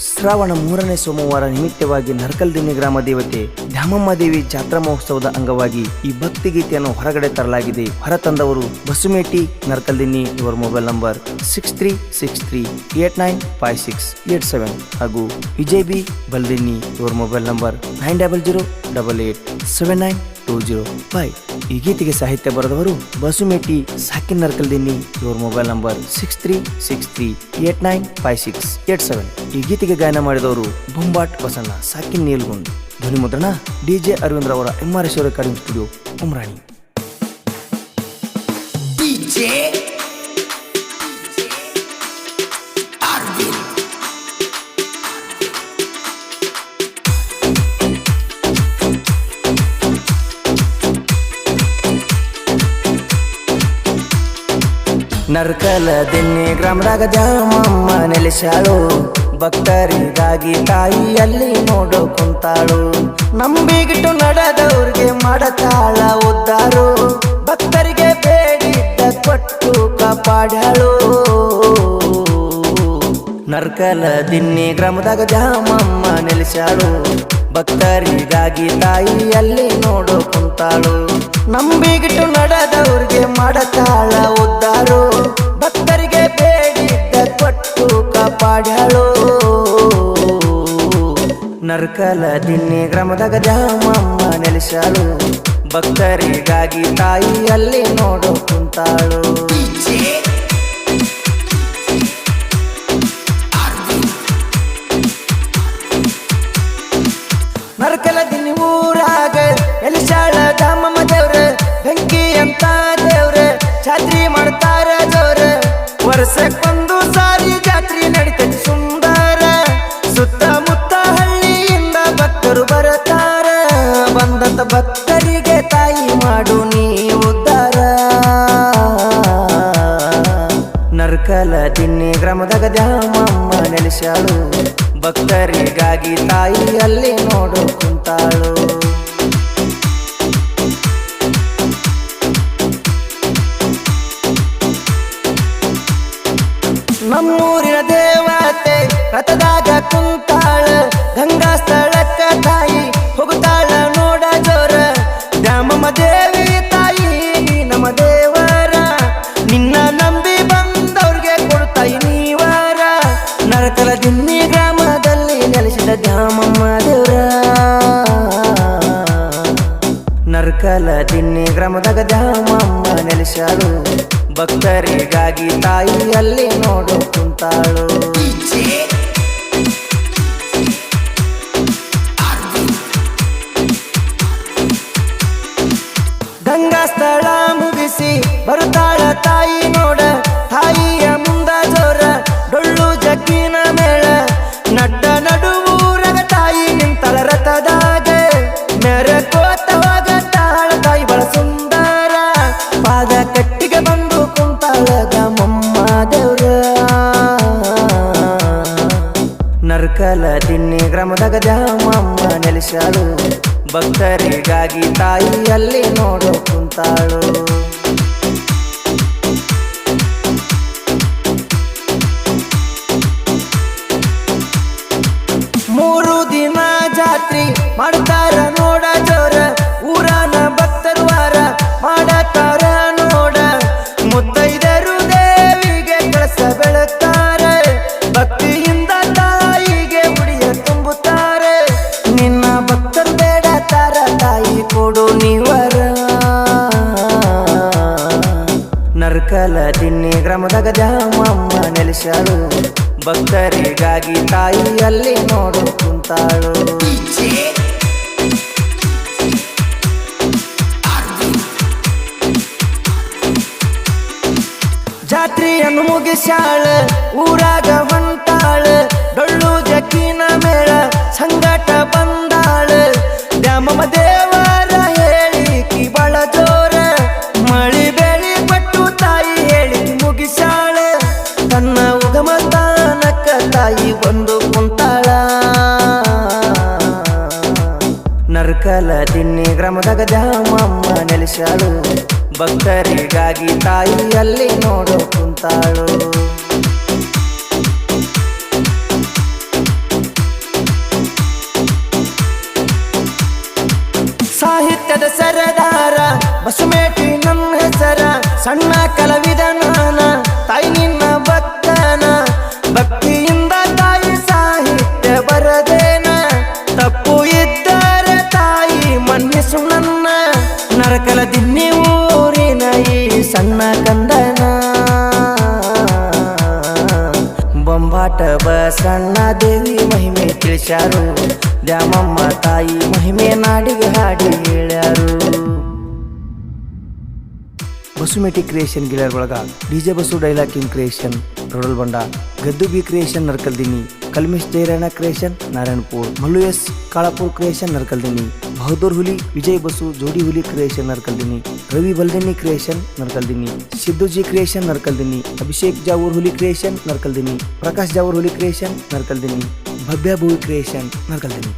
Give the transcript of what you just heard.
ಶ್ರಾವಣ 3ನೇ ಸೋಮವಾರ ನಿಮಿತ್ತವಾಗಿ ನರ್ಕಲ್ದಿನ್ನಿ ಗ್ರಾಮ ದೇವತೆ ದ್ಯಾಮಮ್ಮ ದೇವಿ ಜಾತ್ರಾ ಮಹೋತ್ಸವದ ಅಂಗವಾಗಿ ಈ ಭಕ್ತಿ ಗೀತೆಯನ್ನು ಹೊರಗಡೆ ತರಲಾಗಿದೆ. ಹೊರತಂದವರು ಬಸುಮೇಟಿ ನರ್ಕಲ್ದಿನ್ನಿ. ಇವರ ಮೊಬೈಲ್ ನಂಬರ್ 6363895687 ಹಾಗೂ ವಿಜಯ್ ಬಿ ಬಲ್ದಿನ್ನಿ. ಇವರ ಮೊಬೈಲ್ ನಂಬರ್ 9008879205. ಈ ಗೀತೆಗೆ ಸಾಹಿತ್ಯ ಬರೆದವರು ಬಸುಮೇಟಿ ಸಾಕಿನ್ ನರ್ಕಲ್ದಿನ್ನಿ. ಇವರ ಮೊಬೈಲ್ ನಂಬರ್ 6363895687. ಈ ಗೀತೆಗೆ ಗಾಯನ ಮಾಡಿದವರು ಬೊಂಬಾಟ್ ಬಸಣ್ಣ ಸಾಕಿನ್ ನೀಲ್ಗುಂದ್. ಧ್ವನಿ ಮುದ್ರಣ DJ ಅರವಿಂದ್ರ ಅವರ MRS recording studio Umrani. Narkaladinni ಗ್ರಾಮದಾಗ ದ್ಯಾಮಮ್ಮ ನೆಲೆಸಾಳು. ಭಕ್ತರಿಗಾಗಿ ತಾಯಿಯಲ್ಲಿ ನೋಡು ಕುಂತಾಳು. ನಂಬಿಗಿಟ್ಟು ನಡೆದವ್ರಿಗೆ ಮಾಡತಾಳ ಉದ್ದಾರು. ಭಕ್ತರಿಗೆ ಬೇಡಿದ್ದ ಕೊಟ್ಟು ಕಾಪಾಡ್ಯಾಳು. ನರ್ಕಲದಿನ್ನಿ ಗ್ರಾಮದಾಗ ದ್ಯಾಮಮ್ಮ ನೆಲೆಸಾಳು. ಭಕ್ತರಿಗಾಗಿ ತಾಯಿಯಲ್ಲಿ ನೋಡು ಕುಂತಾಳು. ನಂಬಿಗಿಟ್ಟು ನಡೆದವ್ರಿಗೆ ಮಾಡತಾಳ ಉದ್ದಾರು. ಭಕ್ತರಿಗೆ ಬೇಡಿದ್ದ ಕೊಟ್ಟು ಕಾಪಾಡ್ಯಾಳು. ನರ್ಕಲದಿನ್ನಿ ಗ್ರಾಮದಾಗ ದ್ಯಾಮಮ್ಮ ನೆಲೆಸಾಳು. ಭಕ್ತರಿಗಾಗಿ ತಾಯಿಯಲ್ಲಿ ನೋಡು ಕುಂತಾಳು. ನರ್ಕಲದಿನ್ನಿ ಊರಾಗ ಎಲಿಸಾಳ ದ್ಯಾಮಮ್ಮ ದೇವ್ರ. ಬೆಂಕಿ ಅಂತ ದೇವ್ರ ಜಾತ್ರಿ ಮಾಡ್ತಾರ ಜೋರ. ವರ್ಷಕ್ಕೊಂದು ಸಾರಿ ಜಾತ್ರಿ ನಡಿತೈತಿ ಸುಂದರ. ಸುತ್ತಮುತ್ತ ಹಳ್ಳಿಯಿಂದ ಭಕ್ತರು ಬರತಾರ. ಬಂದಂತ ಭಕ್ತರಿಗೆ ತಾಯಿ ಮಾಡು ನೀ ಉದ್ಧಾರ. ನರ್ಕಲದಿನ್ನಿ ಗ್ರಾಮದಾಗ ದ್ಯಾಮಮ್ಮ ನೆಲೆಸಾಳು. ಭಕ್ತರಿಗಾಗಿ ತಾಯಿಯಲ್ಲಿ ನೋಡು ಕುಂತಾಳು. ನಮ್ಮೂರಿನ ದೇವತೆ ರಥದಾಗ ಕುಂತಾಳ. ಗಂಗಾ ಸ್ಥಳಕ್ಕ ತಾಯಿ ಹೋಗುತ್ತಾಳ ನೋಡ ಜೋರ. ದ್ಯಾಮಮ್ಮ ದೇವಿ ತಾಯಿ ನಮ್ಮ ದೇವರ. ನಿನ್ನ ನಂಬಿ ಬಂದವ್ರಿಗೆ ಕೊಡ್ತಾಯಿ ನೀವಾರ. ನರ್ಕಲದಿನ್ನಿ ಗ್ರಾಮದಲ್ಲಿ ನೆಲೆಸಿದ ದ್ಯಾಮಮ್ಮ ದೇವ್ರ. ನರ್ಕಲದಿನ್ನಿ ಗ್ರಾಮದಾಗ ದ್ಯಾಮಮ್ಮ ನೆಲೆಸಾಳು. ಭಕ್ತರಿಗಾಗಿ ತಾಯಿಯಲ್ಲಿ ನೋಡು ಕುಂತಾಳು. ಗಂಗಾ ಸ್ಥಳ ಮುಗಿಸಿ ಬರುತ್ತಾಳ ತಾಯಿ ನೋಡ. ತಾಯಿಯ ಮುಂದ ಜೋರ ಡೊಳ್ಳು ಜಗ್ಗಿನ ಮೇಳ. ನಡ್ಡ ನಡುವೂರಗ ತಾಯಿ ನಿಂತಳ ರಥದಾಗ. ಮೆರಕೋತ ಹೋಗತಾಳ ತಾಯಿ ಬಳ ಸುಂದರ. ಪಾದ ಕಟ್ಟಿಗೆ ಬಂದು ಕುಂತಾಳ ದ್ಯಾಮಮ್ಮ ದೇವ್ರ. ನರ್ಕಲದಿನ್ನಿ ಗ್ರಾಮದಾಗ ದ್ಯಾಮಮ್ಮ ನೆಲೆಸಾಳು. ಭಕ್ತರಿಗಾಗಿ ತಾಯಿಯಲ್ಲಿ ನೋಡು ಕುಂತಾಳು. ಮೂರು ದಿನ ಜಾತ್ರಿ ಮಾಡ್ತಾರ ನೋಡ ಜೋರ. ಊರನ ಭಕ್ತರು ವಾರ ಮಾಡತಾರ ನೋಡ. ಮುತ್ತೈದರು ದೇವಿಗೆ ಕಳಸ ಬೆಳತಾರೆ. ಭಕ್ತಿಯಿಂದ ತಾಯಿಗೆ ಉಡಿಯ ತುಂಬುತ್ತಾರೆ. ನಿನ್ನ ಭಕ್ತರು ಬೇಡತಾರ ತಾಯಿ ಕೊಡು ನೀವರ. ನರ್ಕಲದಿನ್ನಿ ಗ್ರಾಮದಾಗ ದ್ಯಾಮಮ್ಮ ನೆಲೆಸಾಳು. ಭಕ್ತರಿಗಾಗಿ ತಾಯಿಯಲ್ಲಿ ನೋಡು ಕುಂತಾಳು. ಜಾತ್ರೆಯನ್ನು ಮುಗಿಸಾಳ ಊರಾಗ ಹೊಂಟಾಳ. ಡೊಳ್ಳು ಜಗ್ಗಿನ ಮೇಳ ಸಂಗಟ ಬಂದಾಳ. ದ್ಯಾಮಮ್ಮ ದೇವರ ಹೇಳಿಕಿ ಬಳ ಜೋರ. ಮಳಿ ಬೆಳಿ ಪಟ್ಟು ತಾಯಿ ಹೇಳಿ ಮುಗಿಸಾಳ. ತನ್ನ ಉಗಮ ಸ್ಥಾನಕ್ಕ ತಾಯಿ ಬಂದು ಕುಂತಾಳ. ನರ್ಕಲದಿನ್ನಿ ಗ್ರಾಮದಾಗ ದ್ಯಾಮಮ್ಮ ನೆಲೆಸಾಳು. ಭಕ್ತರಿಗಾಗಿ ತಾಯಿಯಲ್ಲಿ ನೋಡು ಕುಂತಾಳು. ಬಸುಮೇಟಿ ನನ್ನ ಹೆಸರ ಸಣ್ಣ ಕಲಾವಿದ ನಾನ ತಾಯಿ ನಿನ್ನ ಭಕ್ತನ ಭಕ್ತಿಯಿಂದ ತಾಯಿ ಸಾಹಿತ್ಯ ಬರದೇನ ತಪ್ಪು ಇದ್ದರೆ ತಾಯಿ ಮನ್ನಿಸು ನನ್ನ ನರಕಲ ದಿನ್ನಿ ಊರಿನ ಈ ಸಣ್ಣ ಕಂದನ ಬೊಂಬಾಟ ಬಸಣ್ಣ ದೇವಿ ಮಹಿಮೆ ತಿಳಿಸ್ಯಾರು ದ್ಯಾಮಮ್ಮ ತಾಯಿ ಮಹಿಮೆ ನಾಡಿಗೆ ಹಾಡಿ ಹೇಳ್ಯಾರು ಬಸುಮೇಟಿ ಕ್ರಿಯೇಷನ್ ಗಿಳಿಯರ್ ಒಳಗ DJ Basu dialogue king creation Rodalbanda Gaddu B creation Narkaldinni Kalmesh Jairana creation Narayanpur Mallu S Kalapur creation Narkaldinni Bahaddur ಹುಲಿ ವಿಜಯ್ ಬಸು ಜೋಡಿ ಹುಲಿ creation Narkaldinni Ravi Baldinni creation Narkaldinni Sidduji creation Narkaldinni Abhishek Javur ಹುಲಿ ಕ್ರಿಯೇಷನ್ ನರ್ಕಲ್ದಿನಿ ಪ್ರಕಾಶ್ ಜಾವೂರ್ ಹುಲಿ ಕ್ರಿಯೇಷನ್ ನರ್ಕಲ್ದಿನಿ ಭವ್ಯ ಭೂವಿ ಕ್ರಿಯೇಷನ್ ನರ್ಕಲ್ದಿನಿ